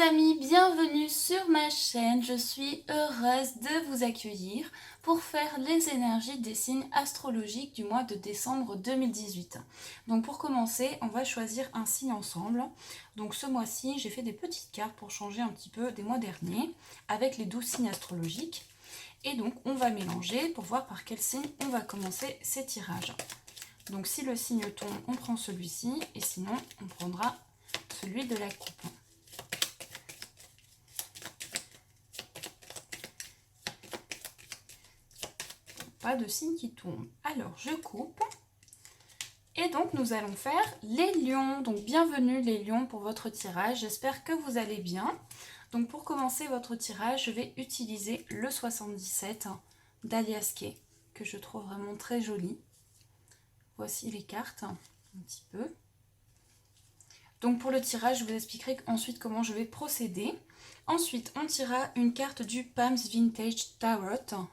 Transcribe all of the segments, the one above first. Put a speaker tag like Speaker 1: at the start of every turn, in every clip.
Speaker 1: les amis, bienvenue sur ma chaîne. Je suis heureuse de vous accueillir pour faire les énergies des signes astrologiques du mois de décembre 2018. Donc pour commencer, on va choisir un signe ensemble. Donc ce mois-ci, j'ai fait des petites cartes pour changer un petit peu des mois derniers avec les 12 signes astrologiques. Et donc on va mélanger pour voir par quel signe on va commencer ces tirages. Donc si le signe tombe, on prend celui-ci et sinon on prendra celui de la coupe. Pas de signe qui tombe. Alors je coupe. Et donc nous allons faire les lions. Donc bienvenue les lions pour votre tirage. J'espère que vous allez bien. Donc pour commencer votre tirage, je vais utiliser le 77 d'Alias Kay, que je trouve vraiment très joli. Voici les cartes, un petit peu. Donc pour le tirage, je vous expliquerai ensuite comment je vais procéder. Ensuite, on tirera une carte du Palms Vintage Tarot,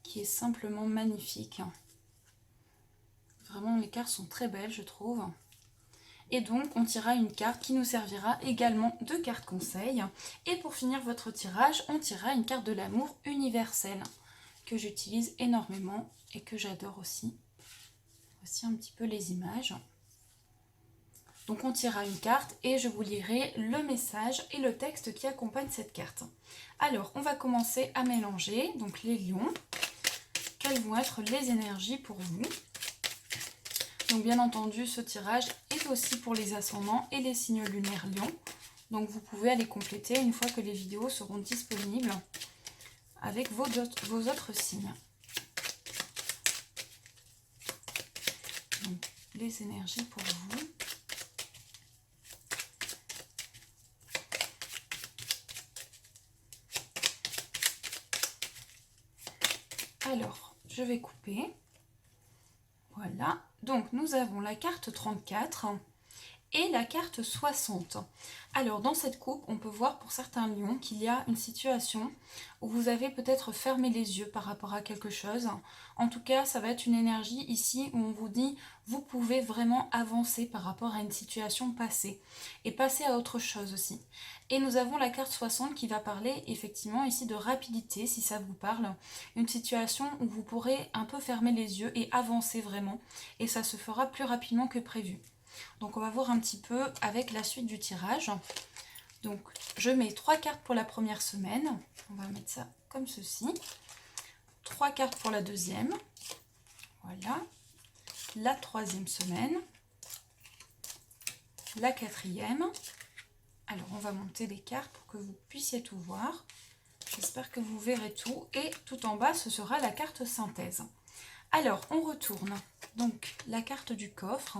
Speaker 1: qui est simplement magnifique. Vraiment, les cartes sont très belles, je trouve. Et donc, on tirera une carte qui nous servira également de carte conseil. Et pour finir votre tirage, on tirera une carte de l'amour universel, que j'utilise énormément et que j'adore aussi. Voici un petit peu les images. Donc, on tirera une carte et je vous lirai le message et le texte qui accompagne cette carte. Alors, on va commencer à mélanger donc les lions. Quelles vont être les énergies pour vous? Donc bien entendu, ce tirage est aussi pour les ascendants et les signes lunaires lions. Donc vous pouvez aller compléter une fois que les vidéos seront disponibles avec vos autres signes. Donc, les énergies pour vous. Alors, je vais couper. Voilà. Donc, nous avons la carte 34 et la carte 60. Alors, dans cette coupe, on peut voir pour certains lions qu'il y a une situation où vous avez peut-être fermé les yeux par rapport à quelque chose. En tout cas, ça va être une énergie ici où on vous dit vous pouvez vraiment avancer par rapport à une situation passée et passer à autre chose aussi. Et nous avons la carte 60 qui va parler effectivement ici de rapidité, si ça vous parle. Une situation où vous pourrez un peu fermer les yeux et avancer vraiment. Et ça se fera plus rapidement que prévu. Donc on va voir un petit peu avec la suite du tirage. Donc je mets 3 cartes pour la première semaine. On va mettre ça comme ceci. 3 cartes pour la deuxième. Voilà. La troisième semaine. La quatrième. Alors on va monter les cartes pour que vous puissiez tout voir. J'espère que vous verrez tout. Et tout en bas, ce sera la carte synthèse. Alors on retourne. Donc la carte du coffre.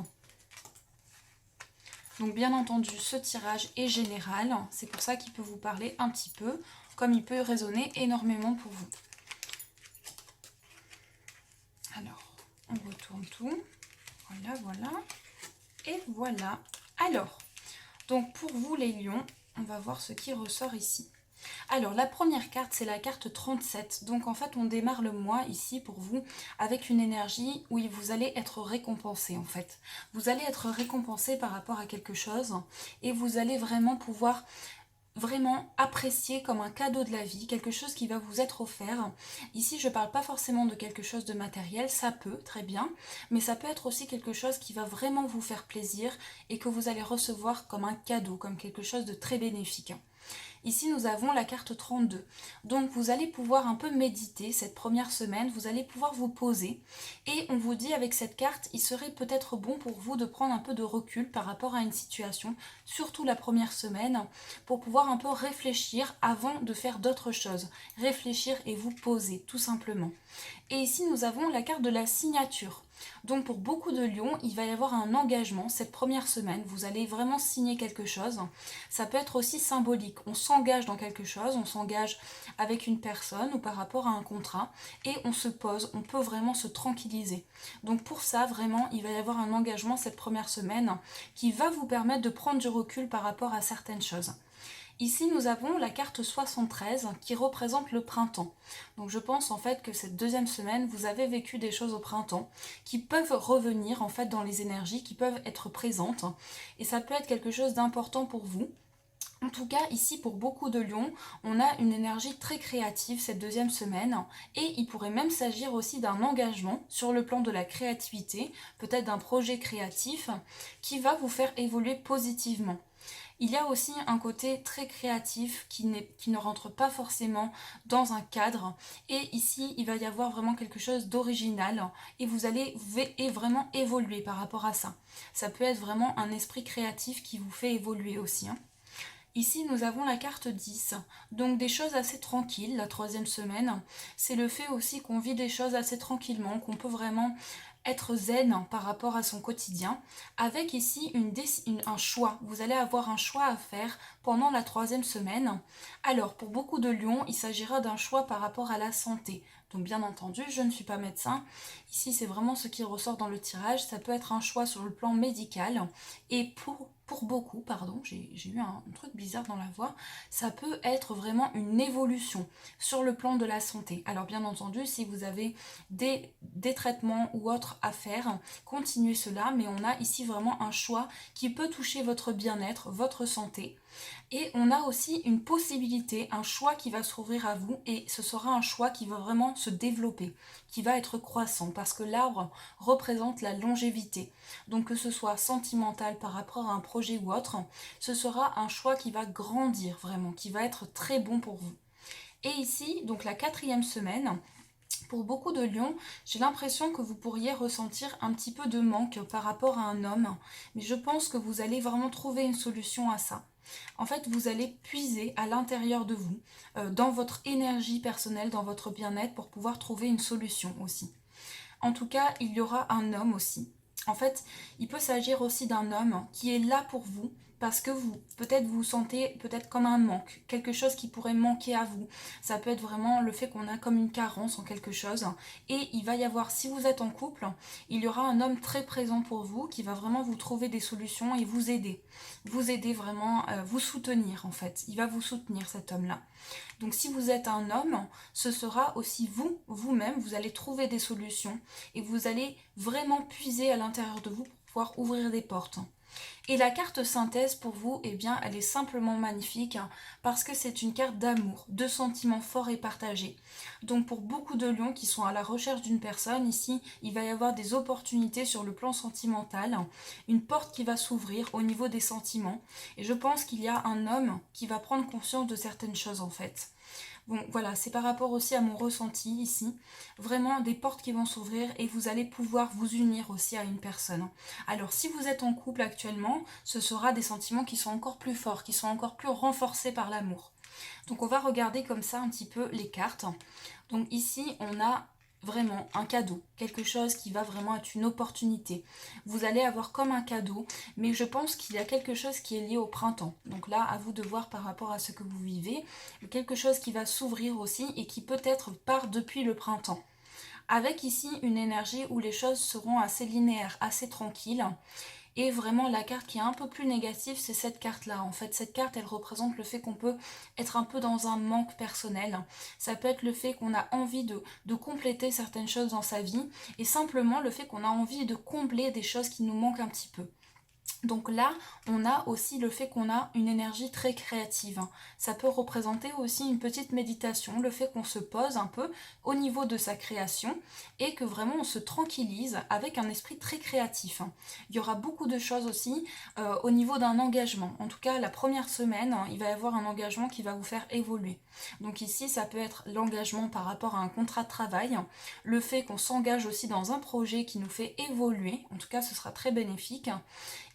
Speaker 1: Donc bien entendu, ce tirage est général, c'est pour ça qu'il peut vous parler un petit peu, comme il peut résonner énormément pour vous. Alors, on retourne tout. Voilà, voilà. Et voilà. Alors, donc pour vous les lions, on va voir ce qui ressort ici. Alors, la première carte, c'est la carte 37. Donc, en fait, on démarre le mois ici pour vous avec une énergie où vous allez être récompensé, en fait. Vous allez être récompensé par rapport à quelque chose et vous allez vraiment pouvoir apprécier comme un cadeau de la vie, quelque chose qui va vous être offert. Ici, je ne parle pas forcément de quelque chose de matériel, ça peut, très bien, mais ça peut être aussi quelque chose qui va vraiment vous faire plaisir et que vous allez recevoir comme un cadeau, comme quelque chose de très bénéfique. Ici, nous avons la carte 32. Donc, vous allez pouvoir un peu méditer cette première semaine. Vous allez pouvoir vous poser. Et on vous dit avec cette carte, il serait peut-être bon pour vous de prendre un peu de recul par rapport à une situation, surtout la première semaine, pour pouvoir un peu réfléchir avant de faire d'autres choses. Réfléchir et vous poser, tout simplement. Et ici, nous avons la carte de la signature. Donc pour beaucoup de lions, il va y avoir un engagement cette première semaine. Vous allez vraiment signer quelque chose. Ça peut être aussi symbolique. On s'engage dans quelque chose, on s'engage avec une personne ou par rapport à un contrat et on se pose, on peut vraiment se tranquilliser. Donc pour ça, vraiment, il va y avoir un engagement cette première semaine qui va vous permettre de prendre du recul par rapport à certaines choses. Ici, nous avons la carte 73 qui représente le printemps. Donc je pense en fait que cette deuxième semaine, vous avez vécu des choses au printemps qui peuvent revenir en fait dans les énergies, qui peuvent être présentes. Et ça peut être quelque chose d'important pour vous. En tout cas, ici, pour beaucoup de lions, on a une énergie très créative cette deuxième semaine et il pourrait même s'agir aussi d'un engagement sur le plan de la créativité, peut-être d'un projet créatif qui va vous faire évoluer positivement. Il y a aussi un côté très créatif qui ne rentre pas forcément dans un cadre. Et ici, il va y avoir vraiment quelque chose d'original et vous allez vraiment évoluer par rapport à ça. Ça peut être vraiment un esprit créatif qui vous fait évoluer aussi, hein. Ici, nous avons la carte 10, donc des choses assez tranquilles, la troisième semaine. C'est le fait aussi qu'on vit des choses assez tranquillement, qu'on peut vraiment être zen par rapport à son quotidien, avec ici un choix. Vous allez avoir un choix à faire pendant la troisième semaine. Alors, pour beaucoup de lions, il s'agira d'un choix par rapport à la santé. Donc bien entendu, je ne suis pas médecin. Ici, c'est vraiment ce qui ressort dans le tirage. Ça peut être un choix sur le plan médical. Et pour beaucoup, pardon, j'ai eu un truc bizarre dans la voix, ça peut être vraiment une évolution sur le plan de la santé. Alors bien entendu, si vous avez des traitements ou autres à faire, continuez cela, mais on a ici vraiment un choix qui peut toucher votre bien-être, votre santé. Et on a aussi une possibilité, un choix qui va s'ouvrir à vous et ce sera un choix qui va vraiment se développer, qui va être croissant parce que l'arbre représente la longévité. Donc que ce soit sentimental par rapport à un projet ou autre, ce sera un choix qui va grandir vraiment, qui va être très bon pour vous. Et ici, donc la quatrième semaine, pour beaucoup de lions, j'ai l'impression que vous pourriez ressentir un petit peu de manque par rapport à un homme, mais je pense que vous allez vraiment trouver une solution à ça. En fait, vous allez puiser à l'intérieur de vous, dans votre énergie personnelle, dans votre bien-être, pour pouvoir trouver une solution aussi. En tout cas, il y aura un homme aussi. En fait, il peut s'agir aussi d'un homme qui est là pour vous parce que vous, peut-être vous sentez peut-être comme un manque, quelque chose qui pourrait manquer à vous. Ça peut être vraiment le fait qu'on a comme une carence en quelque chose. Et il va y avoir, si vous êtes en couple, il y aura un homme très présent pour vous qui va vraiment vous trouver des solutions et vous aider. Vous aider vraiment, vous soutenir en fait. Il va vous soutenir cet homme-là. Donc si vous êtes un homme, ce sera aussi vous, vous-même, vous allez trouver des solutions et vous allez vraiment puiser à l'intérieur de vous pour pouvoir ouvrir des portes. Et la carte synthèse pour vous, eh bien, elle est simplement magnifique parce que c'est une carte d'amour, de sentiments forts et partagés. Donc pour beaucoup de lions qui sont à la recherche d'une personne, ici, il va y avoir des opportunités sur le plan sentimental, une porte qui va s'ouvrir au niveau des sentiments. Et je pense qu'il y a un homme qui va prendre conscience de certaines choses en fait. Bon, voilà, c'est par rapport aussi à mon ressenti ici. Vraiment des portes qui vont s'ouvrir et vous allez pouvoir vous unir aussi à une personne. Alors, si vous êtes en couple actuellement, ce sera des sentiments qui sont encore plus forts, qui sont encore plus renforcés par l'amour. Donc, on va regarder comme ça un petit peu les cartes. Donc, ici, on a vraiment un cadeau, quelque chose qui va vraiment être une opportunité. Vous allez avoir comme un cadeau, mais je pense qu'il y a quelque chose qui est lié au printemps. Donc là, à vous de voir par rapport à ce que vous vivez, quelque chose qui va s'ouvrir aussi et qui peut-être part depuis le printemps. Avec ici une énergie où les choses seront assez linéaires, assez tranquilles. Et vraiment la carte qui est un peu plus négative, c'est cette carte-là. En fait, cette carte, elle représente le fait qu'on peut être un peu dans un manque personnel. Ça peut être le fait qu'on a envie de compléter certaines choses dans sa vie et simplement le fait qu'on a envie de combler des choses qui nous manquent un petit peu. Donc là, on a aussi le fait qu'on a une énergie très créative. Ça peut représenter aussi une petite méditation, le fait qu'on se pose un peu au niveau de sa création et que vraiment on se tranquillise avec un esprit très créatif. Il y aura beaucoup de choses aussi au niveau d'un engagement. En tout cas, la première semaine, il va y avoir un engagement qui va vous faire évoluer. Donc ici, ça peut être l'engagement par rapport à un contrat de travail, le fait qu'on s'engage aussi dans un projet qui nous fait évoluer. En tout cas, ce sera très bénéfique.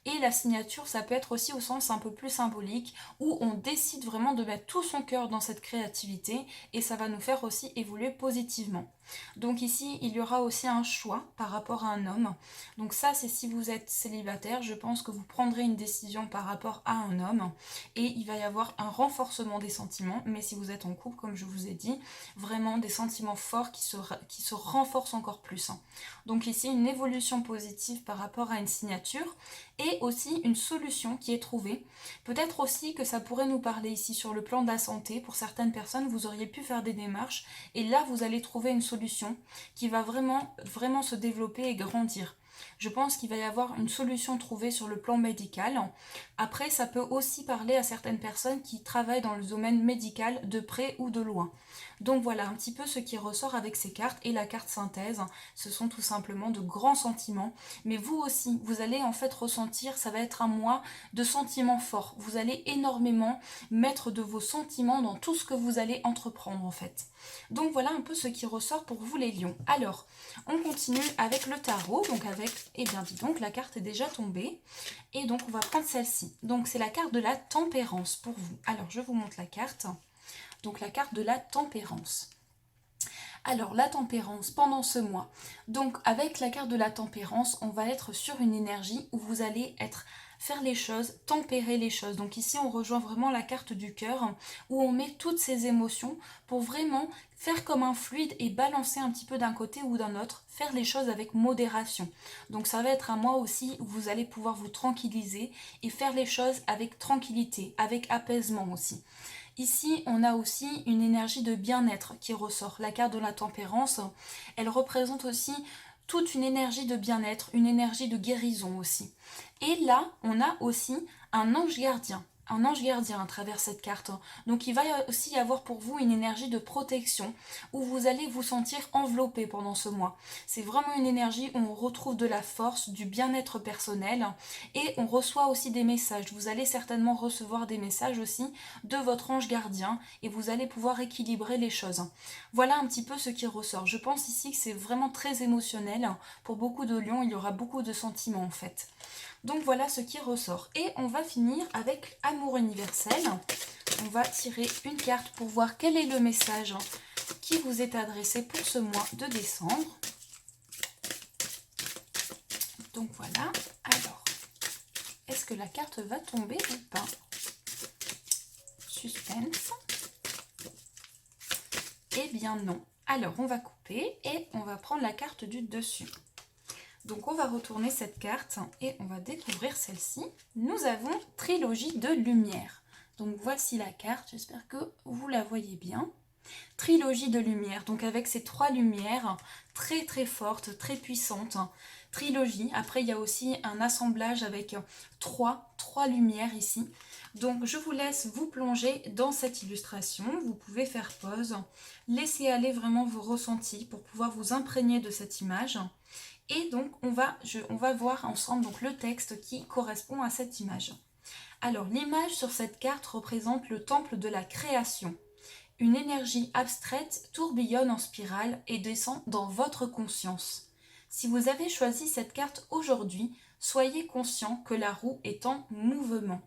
Speaker 1: Et la signature, ça peut être aussi au sens un peu plus symbolique, où on décide vraiment de mettre tout son cœur dans cette créativité, et ça va nous faire aussi évoluer positivement. Donc ici, il y aura aussi un choix par rapport à un homme. Donc ça, c'est si vous êtes célibataire, je pense que vous prendrez une décision par rapport à un homme, et il va y avoir un renforcement des sentiments. Mais si vous êtes en couple, comme je vous ai dit, vraiment des sentiments forts qui se renforcent encore plus. Donc ici, une évolution positive par rapport à une signature, et aussi une solution qui est trouvée. Peut-être aussi que ça pourrait nous parler ici sur le plan de la santé. Pour certaines personnes, vous auriez pu faire des démarches et là, vous allez trouver une solution qui va vraiment, vraiment se développer et grandir. Je pense qu'il va y avoir une solution trouvée sur le plan médical. Après, ça peut aussi parler à certaines personnes qui travaillent dans le domaine médical de près ou de loin. Donc voilà un petit peu ce qui ressort avec ces cartes et la carte synthèse. Ce sont tout simplement de grands sentiments. Mais vous aussi, vous allez en fait ressentir, ça va être un mois de sentiments forts. Vous allez énormément mettre de vos sentiments dans tout ce que vous allez entreprendre en fait. Donc voilà un peu ce qui ressort pour vous les lions. Alors, on continue avec le tarot. Donc avec, eh bien dis donc, la carte est déjà tombée. Et donc on va prendre celle-ci. Donc c'est la carte de la tempérance pour vous. Alors je vous montre la carte. Donc la carte de la tempérance. Alors la tempérance pendant ce mois. Donc avec la carte de la tempérance, on va être sur une énergie où vous allez faire les choses, tempérer les choses. Donc ici on rejoint vraiment la carte du cœur où on met toutes ces émotions pour vraiment faire comme un fluide et balancer un petit peu d'un côté ou d'un autre, faire les choses avec modération. Donc ça va être un mois aussi où vous allez pouvoir vous tranquilliser et faire les choses avec tranquillité, avec apaisement aussi. Ici, on a aussi une énergie de bien-être qui ressort. La carte de la tempérance, elle représente aussi toute une énergie de bien-être, une énergie de guérison aussi. Et là, on a aussi un ange gardien. Un ange gardien à travers cette carte. Donc il va aussi y avoir pour vous une énergie de protection où vous allez vous sentir enveloppé pendant ce mois. C'est vraiment une énergie où on retrouve de la force, du bien-être personnel et on reçoit aussi des messages. Vous allez certainement recevoir des messages aussi de votre ange gardien et vous allez pouvoir équilibrer les choses. Voilà un petit peu ce qui ressort. Je pense ici que c'est vraiment très émotionnel. Pour beaucoup de lions, il y aura beaucoup de sentiments en fait. Donc voilà ce qui ressort. Et on va finir avec Amour universel. On va tirer une carte pour voir quel est le message qui vous est adressé pour ce mois de décembre. Donc voilà. Alors, est-ce que la carte va tomber ou pas? Suspense. Eh bien non. Alors on va couper et on va prendre la carte du dessus. Donc on va retourner cette carte et on va découvrir celle-ci. Nous avons Trilogie de lumière. Donc voici la carte, j'espère que vous la voyez bien. Trilogie de lumière, donc avec ces trois lumières très très fortes, très puissantes. Trilogie, après il y a aussi un assemblage avec trois lumières ici. Donc je vous laisse vous plonger dans cette illustration, vous pouvez faire pause, laisser aller vraiment vos ressentis pour pouvoir vous imprégner de cette image. Et donc, on va voir ensemble donc, le texte qui correspond à cette image. Alors, l'image sur cette carte représente le temple de la création. Une énergie abstraite tourbillonne en spirale et descend dans votre conscience. Si vous avez choisi cette carte aujourd'hui, soyez conscient que la roue est en mouvement.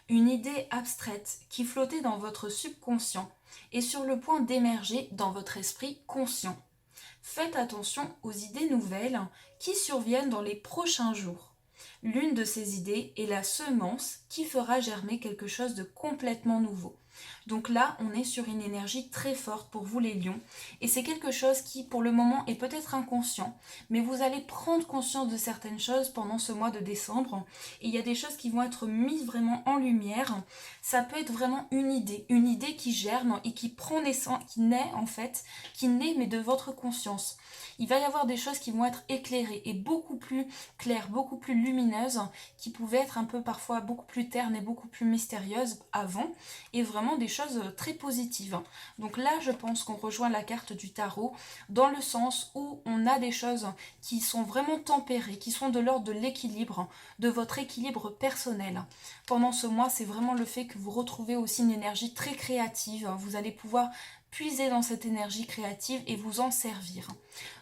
Speaker 1: Une idée abstraite qui flottait dans votre subconscient est sur le point d'émerger dans votre esprit conscient. Faites attention aux idées nouvelles qui surviennent dans les prochains jours. L'une de ces idées est la semence qui fera germer quelque chose de complètement nouveau. Donc là, on est sur une énergie très forte pour vous les lions. Et c'est quelque chose qui, pour le moment, est peut-être inconscient. Mais vous allez prendre conscience de certaines choses pendant ce mois de décembre. Et il y a des choses qui vont être mises vraiment en lumière. Ça peut être vraiment une idée qui germe et qui prend naissance, qui naît en fait, qui naît mais de votre conscience. Il va y avoir des choses qui vont être éclairées et beaucoup plus claires, beaucoup plus lumineuses, qui pouvaient être un peu parfois beaucoup plus ternes et beaucoup plus mystérieuses avant, et vraiment des choses très positives. Donc là, je pense qu'on rejoint la carte du tarot dans le sens où on a des choses qui sont vraiment tempérées, qui sont de l'ordre de l'équilibre, de votre équilibre personnel. Pendant ce mois, c'est vraiment le fait que vous retrouvez aussi une énergie très créative. Vous allez pouvoir puiser dans cette énergie créative et vous en servir.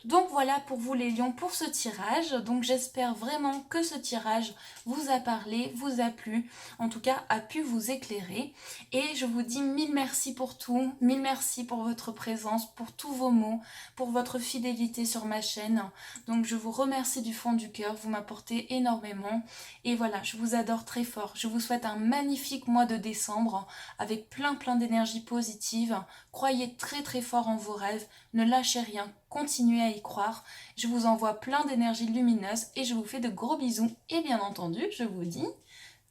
Speaker 1: Donc voilà pour vous les lions pour ce tirage. Donc j'espère vraiment que ce tirage vous a parlé, vous a plu, en tout cas a pu vous éclairer. Et je vous dis mille merci pour tout, mille merci pour votre présence, pour tous vos mots, pour votre fidélité sur ma chaîne. Donc je vous remercie du fond du cœur, vous m'apportez énormément. Et voilà, je vous adore très fort. Je vous souhaite un magnifique mois de décembre avec plein d'énergie positive. Croyez très très fort en vos rêves, ne lâchez rien, continuez à y croire. Je vous envoie plein d'énergie lumineuse et je vous fais de gros bisous. Et bien entendu, je vous dis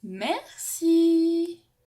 Speaker 1: merci.